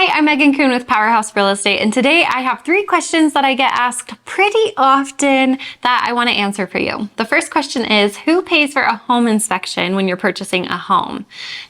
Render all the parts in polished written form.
Hi, I'm Megan Coon with Powerhouse Real Estate, and today I have 3 questions that I get asked pretty often that I want to answer for you. The first question is, who pays for a home inspection when you're purchasing a home?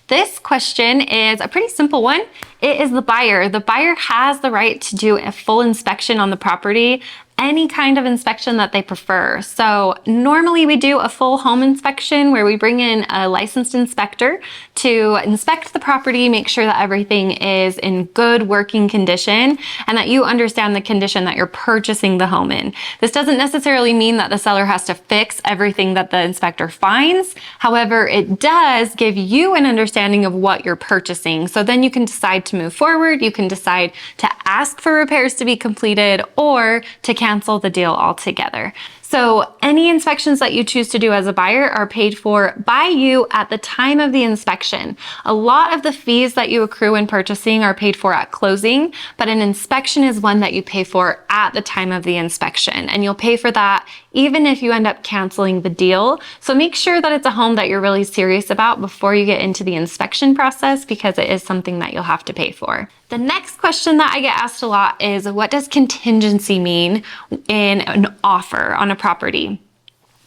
This question is a pretty simple one. It is the buyer. The buyer has the right to do a full inspection on the property, any kind of inspection that they prefer. So normally we do a full home inspection where we bring in a licensed inspector to inspect the property, make sure that everything is in good working condition and that you understand the condition that you're purchasing the home in. This doesn't necessarily mean that the seller has to fix everything that the inspector finds. However, it does give you an understanding of what you're purchasing. So then you can decide to move forward. You can decide to ask for repairs to be completed or to cancel the deal altogether. So any inspections that you choose to do as a buyer are paid for by you at the time of the inspection. A lot of the fees that you accrue in purchasing are paid for at closing, but an inspection is one that you pay for at the time of the inspection. And you'll pay for that even if you end up canceling the deal. So make sure that it's a home that you're really serious about before you get into the inspection process, because it is something that you'll have to pay for. The next question that I get asked a lot is, what does contingency mean in an offer on a property?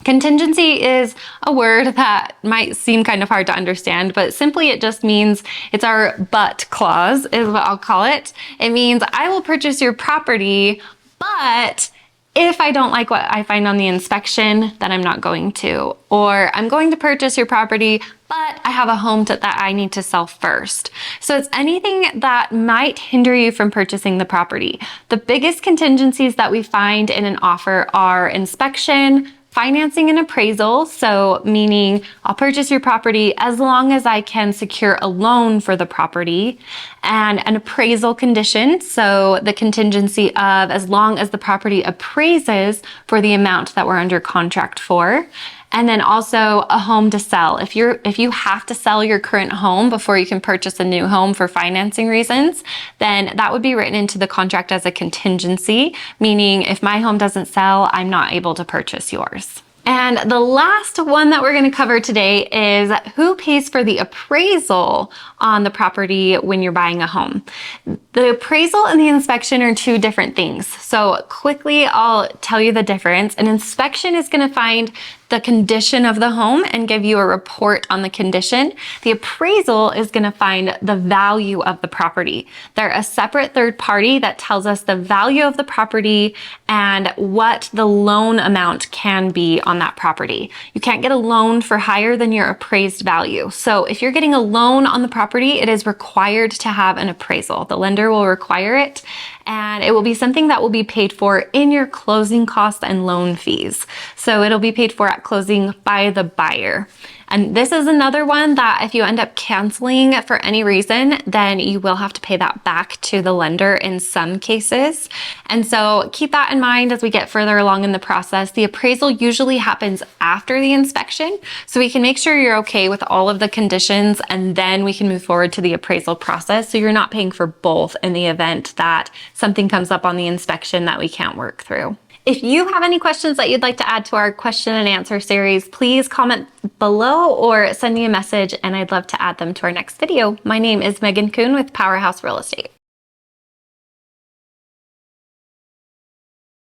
Contingency is a word that might seem kind of hard to understand, but simply it just means it's our but clause is what I'll call it. It means I will purchase your property, but if I don't like what I find on the inspection, then I'm not going to. Or I'm going to purchase your property, but I have a home that I need to sell first. So it's anything that might hinder you from purchasing the property. The biggest contingencies that we find in an offer are inspection, financing and appraisal, so meaning I'll purchase your property as long as I can secure a loan for the property, and an appraisal condition, so the contingency of as long as the property appraises for the amount that we're under contract for. And then also a home to sell. If you have to sell your current home before you can purchase a new home for financing reasons, then that would be written into the contract as a contingency, meaning if my home doesn't sell, I'm not able to purchase yours. And the last one that we're going to cover today is who pays for the appraisal on the property when you're buying a home. The appraisal and the inspection are 2 different things. So quickly, I'll tell you the difference. An inspection is going to find the condition of the home and give you a report on the condition. The appraisal is going to find the value of the property. They're a separate third party that tells us the value of the property and what the loan amount can be on that property. You can't get a loan for higher than your appraised value. So if you're getting a loan on the property, it is required to have an appraisal. The lender will require it, and it will be something that will be paid for in your closing costs and loan fees. So it'll be paid for at closing by the buyer. And this is another one that if you end up canceling for any reason, then you will have to pay that back to the lender in some cases. And so keep that in mind as we get further along in the process. The appraisal usually happens after the inspection, so we can make sure you're okay with all of the conditions, and then we can move forward to the appraisal process. So you're not paying for both in the event that something comes up on the inspection that we can't work through. If you have any questions that you'd like to add to our question and answer series, please comment below or send me a message and I'd love to add them to our next video. My name is Megan Coon with Powerhouse Real Estate.